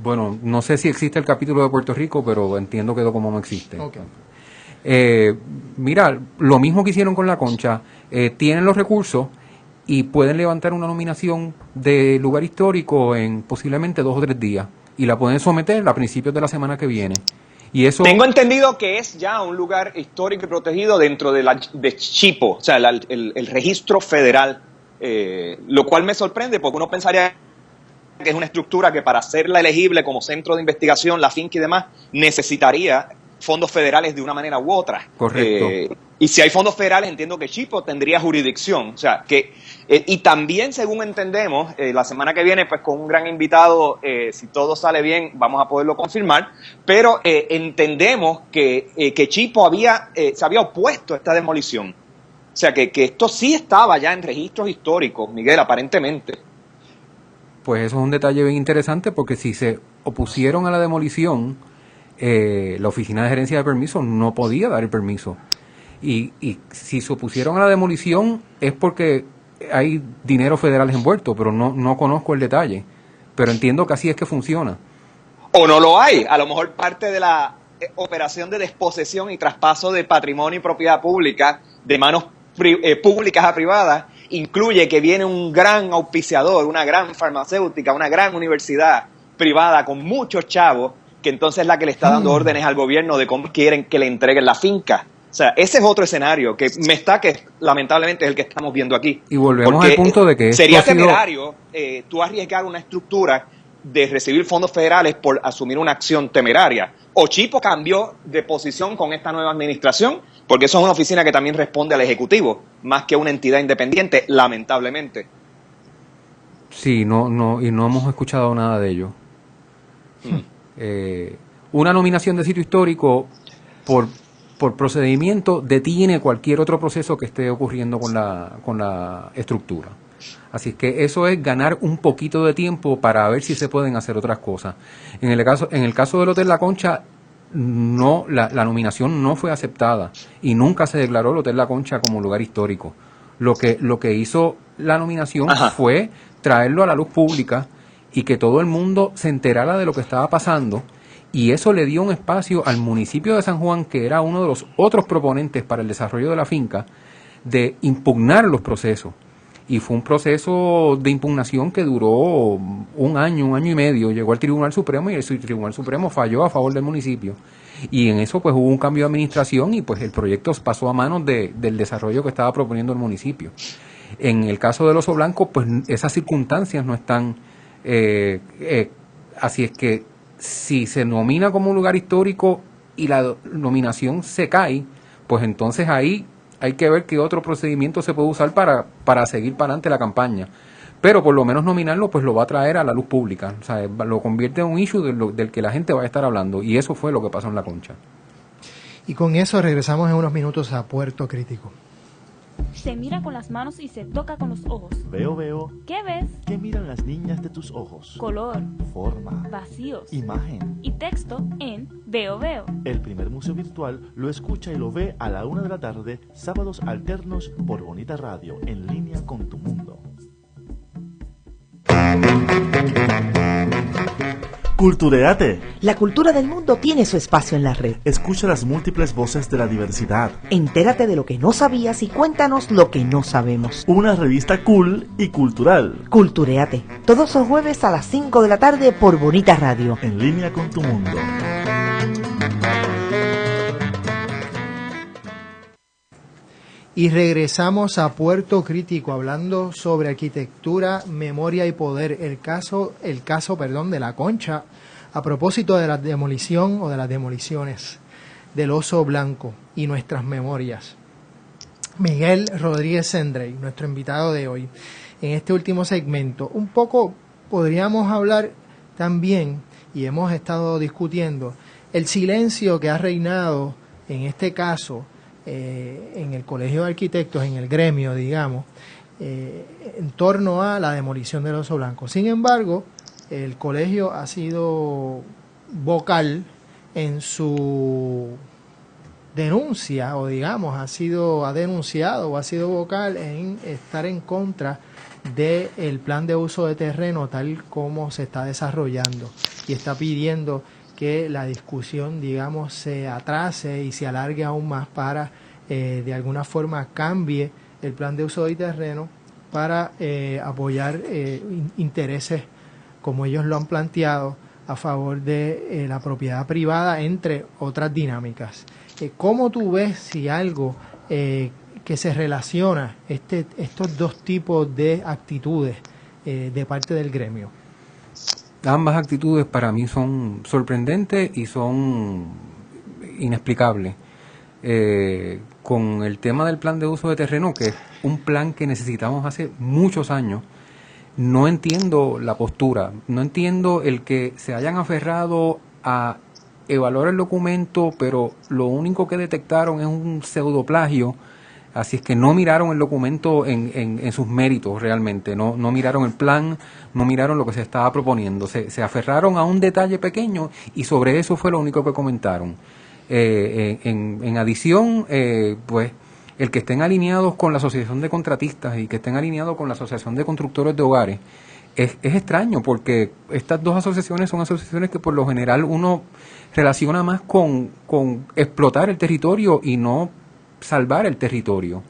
Bueno, no sé si existe el capítulo de Puerto Rico, pero entiendo que Docomomo existe. Okay. Mira, lo mismo que hicieron con la Concha, tienen los recursos y pueden levantar una nominación de lugar histórico en posiblemente 2 o 3 días y la pueden someter a principios de la semana que viene. Y eso... Tengo entendido que es ya un lugar histórico y protegido dentro de Chipo, o sea, el registro federal, lo cual me sorprende porque uno pensaría que es una estructura que para hacerla elegible como centro de investigación, la finca y demás, necesitaría fondos federales de una manera u otra. Correcto. Y si hay fondos federales, entiendo que Chipo tendría jurisdicción. O sea, que y también, según entendemos, la semana que viene, pues con un gran invitado, si todo sale bien, vamos a poderlo confirmar, pero entendemos que Chipo se había opuesto a esta demolición. O sea, que esto sí estaba ya en registros históricos, Miguel, aparentemente. Pues eso es un detalle bien interesante porque si se opusieron a la demolición, la Oficina de Gerencia de Permisos no podía dar el permiso. Y si se opusieron a la demolición es porque hay dinero federal envuelto, pero no conozco el detalle. Pero entiendo que así es que funciona. O no lo hay. A lo mejor parte de la operación de desposesión y traspaso de patrimonio y propiedad pública de manos públicas a privadas incluye que viene un gran auspiciador, una gran farmacéutica, una gran universidad privada con muchos chavos, que entonces es la que le está dando órdenes al gobierno de cómo quieren que le entreguen la finca. O sea, ese es otro escenario que lamentablemente es el que estamos viendo aquí. Y volvemos al punto de que sería temerario tú arriesgar una estructura de recibir fondos federales por asumir una acción temeraria. O Chipo cambió de posición con esta nueva administración, porque eso es una oficina que también responde al Ejecutivo, más que una entidad independiente, lamentablemente. Sí, no hemos escuchado nada de ello. Una nominación de sitio histórico por procedimiento detiene cualquier otro proceso que esté ocurriendo con la estructura. Así que eso es ganar un poquito de tiempo para ver si se pueden hacer otras cosas. En el caso del Hotel La Concha, no, la nominación no fue aceptada y nunca se declaró el Hotel La Concha como lugar histórico. Lo que hizo la nominación fue traerlo a la luz pública y que todo el mundo se enterara de lo que estaba pasando, y eso le dio un espacio al municipio de San Juan, que era uno de los otros proponentes para el desarrollo de la finca, de impugnar los procesos. Y fue un proceso de impugnación que duró un año y medio. Llegó al Tribunal Supremo y el Tribunal Supremo falló a favor del municipio. Y en eso pues hubo un cambio de administración y pues el proyecto pasó a manos del desarrollo que estaba proponiendo el municipio. En el caso del Oso Blanco, pues esas circunstancias no están... así es que si se nomina como un lugar histórico y la nominación se cae, pues entonces ahí hay que ver qué otro procedimiento se puede usar para seguir para adelante la campaña. Pero por lo menos nominarlo, pues lo va a traer a la luz pública. O sea, lo convierte en un issue del que la gente va a estar hablando. Y eso fue lo que pasó en La Concha. Y con eso regresamos en unos minutos a Puerto Crítico. Se mira con las manos y se toca con los ojos. Veo. ¿Qué ves? ¿Qué miran las niñas de tus ojos? Color, Forma, vacíos, imagen y texto en Veo. El primer museo virtual lo escucha y lo ve a la 1 de la tarde, sábados alternos por Bonita Radio, en línea con tu mundo. Cultureate. La cultura del mundo tiene su espacio en la red. Escucha las múltiples voces de la diversidad. Entérate de lo que no sabías y cuéntanos lo que no sabemos. Una revista cool y cultural. Cultureate, todos los jueves a las 5 de la tarde por Bonita Radio. En línea con tu mundo. Y regresamos a Puerto Crítico hablando sobre arquitectura, memoria y poder. El caso de La Concha, a propósito de la demolición o de las demoliciones del Oso Blanco y nuestras memorias. Miguel Rodríguez Sendrey, nuestro invitado de hoy, en este último segmento. Un poco podríamos hablar también, y hemos estado discutiendo, el silencio que ha reinado en este caso en el Colegio de Arquitectos, en el gremio, digamos, en torno a la demolición del Oso Blanco. Sin embargo, el colegio ha sido vocal en su denuncia, o digamos, ha denunciado o ha sido vocal en estar en contra del plan de uso de terreno tal como se está desarrollando, y está pidiendo que la discusión, digamos, se atrase y se alargue aún más para, de alguna forma, cambie el plan de uso de terreno para apoyar intereses, como ellos lo han planteado, a favor de la propiedad privada, entre otras dinámicas. ¿Cómo tú ves si algo que se relaciona estos dos tipos de actitudes de parte del gremio? Ambas actitudes para mí son sorprendentes y son inexplicables. Con el tema del plan de uso de terreno, que es un plan que necesitamos hace muchos años, no entiendo la postura, no entiendo el que se hayan aferrado a evaluar el documento, pero lo único que detectaron es un pseudoplagio. Así es que no miraron el documento en sus méritos realmente, no miraron el plan, no miraron lo que se estaba proponiendo, se aferraron a un detalle pequeño y sobre eso fue lo único que comentaron. En adición, pues el que estén alineados con la Asociación de Contratistas y que estén alineados con la Asociación de Constructores de Hogares, es extraño, porque estas dos asociaciones son asociaciones que por lo general uno relaciona más con explotar el territorio y no salvar el territorio.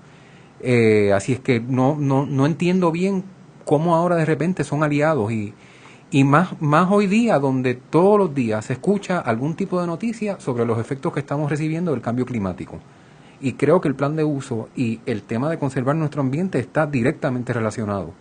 Así es que no entiendo bien cómo ahora de repente son aliados y más hoy día, donde todos los días se escucha algún tipo de noticia sobre los efectos que estamos recibiendo del cambio climático. Y creo que el plan de uso y el tema de conservar nuestro ambiente está directamente relacionado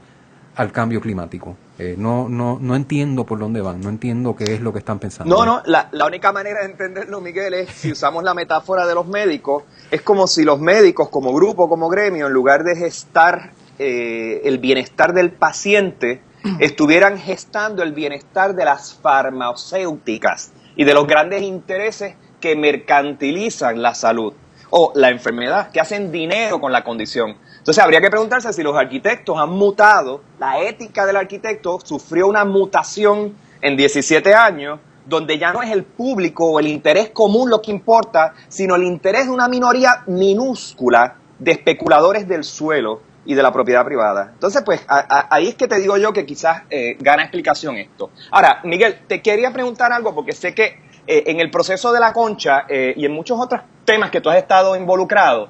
al cambio climático. No entiendo por dónde van, no entiendo qué es lo que están pensando. La única manera de entenderlo, Miguel, es si usamos la metáfora de los médicos, es como si los médicos como grupo, como gremio, en lugar de gestar el bienestar del paciente, estuvieran gestando el bienestar de las farmacéuticas y de los grandes intereses que mercantilizan la salud o la enfermedad, que hacen dinero con la condición. Entonces habría que preguntarse si los arquitectos han mutado, la ética del arquitecto sufrió una mutación en 17 años, donde ya no es el público o el interés común lo que importa, sino el interés de una minoría minúscula de especuladores del suelo y de la propiedad privada. Entonces, pues, ahí es que te digo yo que quizás gana explicación esto. Ahora, Miguel, te quería preguntar algo, porque sé que en el proceso de La Concha y en muchos otros temas que tú has estado involucrado,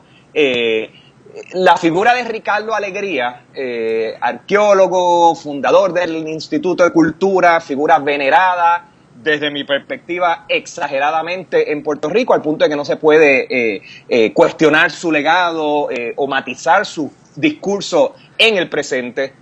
la figura de Ricardo Alegría, arqueólogo, fundador del Instituto de Cultura, figura venerada, desde mi perspectiva, exageradamente en Puerto Rico, al punto de que no se puede cuestionar su legado o matizar su discurso en el presente.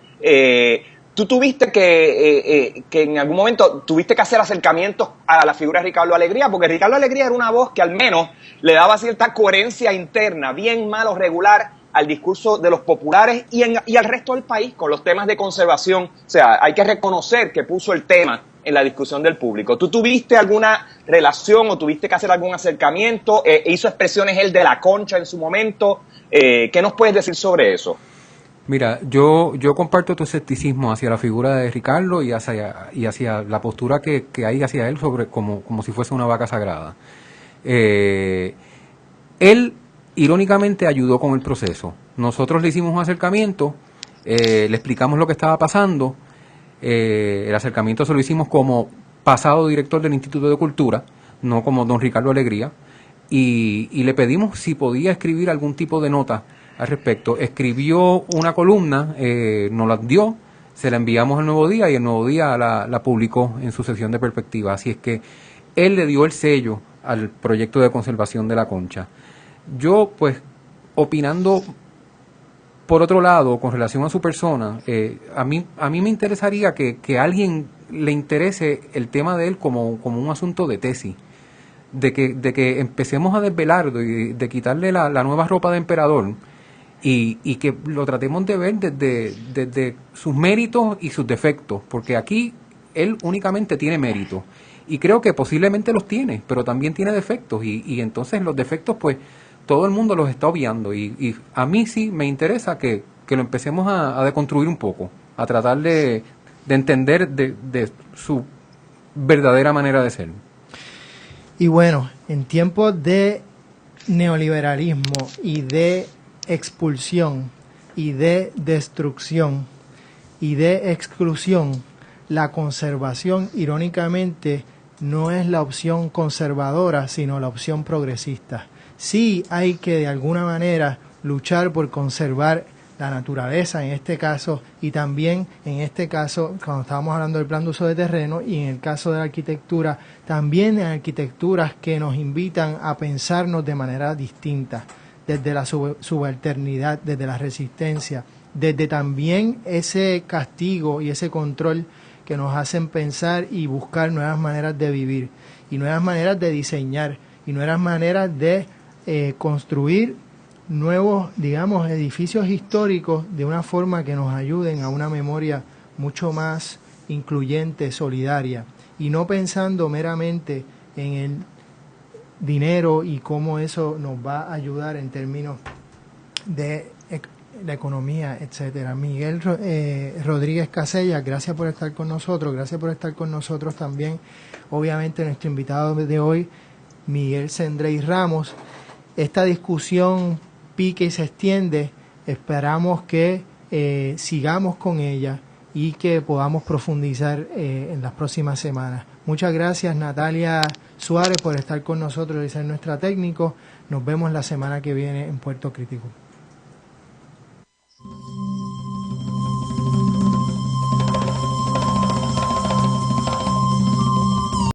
tú tuviste que en algún momento tuviste que hacer acercamientos a la figura de Ricardo Alegría, porque Ricardo Alegría era una voz que al menos le daba cierta coherencia interna, bien, mal o regular, al discurso de los populares y al resto del país con los temas de conservación. O sea, hay que reconocer que puso el tema en la discusión del público. ¿Tú tuviste alguna relación o tuviste que hacer algún acercamiento? ¿Hizo expresiones él de la Concha en su momento? ¿Qué nos puedes decir sobre eso? Mira, yo comparto tu escepticismo hacia la figura de Ricardo y hacia la postura que hay hacia él sobre como si fuese una vaca sagrada. Él irónicamente ayudó con el proceso. Nosotros le hicimos un acercamiento, le explicamos lo que estaba pasando. El acercamiento se lo hicimos como pasado director del Instituto de Cultura, no como don Ricardo Alegría, y le pedimos si podía escribir algún tipo de nota al respecto. Escribió una columna, nos la dio, se la enviamos al Nuevo Día y el Nuevo Día la publicó en su sección de perspectiva. Así es que él le dio el sello al proyecto de conservación de la Concha. Yo, pues, opinando por otro lado, con relación a su persona, a mí me interesaría que a alguien le interese el tema de él como un asunto de tesis, de que empecemos a desvelarlo y de quitarle la nueva ropa de emperador y que lo tratemos de ver desde sus méritos y sus defectos, porque aquí él únicamente tiene méritos y creo que posiblemente los tiene, pero también tiene defectos y entonces los defectos, pues, todo el mundo los está obviando y a mí sí me interesa que lo empecemos a deconstruir un poco, a tratar de entender de su verdadera manera de ser. Y bueno, en tiempos de neoliberalismo y de expulsión y de destrucción y de exclusión, la conservación, irónicamente, no es la opción conservadora, sino la opción progresista. Sí hay que de alguna manera luchar por conservar la naturaleza en este caso y también en este caso cuando estábamos hablando del plan de uso de terreno y en el caso de la arquitectura, también en arquitecturas que nos invitan a pensarnos de manera distinta, desde la subalternidad, desde la resistencia, desde también ese castigo y ese control que nos hacen pensar y buscar nuevas maneras de vivir y nuevas maneras de diseñar y nuevas maneras de construir nuevos, digamos, edificios históricos de una forma que nos ayuden a una memoria mucho más incluyente, solidaria, y no pensando meramente en el dinero y cómo eso nos va a ayudar en términos de la economía, etcétera. Miguel Rodríguez Casella, gracias por estar con nosotros, gracias por estar con nosotros también, obviamente nuestro invitado de hoy, Miguel Sendrey Ramos. Esta discusión pique y se extiende, esperamos que sigamos con ella y que podamos profundizar en las próximas semanas. Muchas gracias Natalia Suárez por estar con nosotros y ser nuestra técnico. Nos vemos la semana que viene en Puerto Crítico.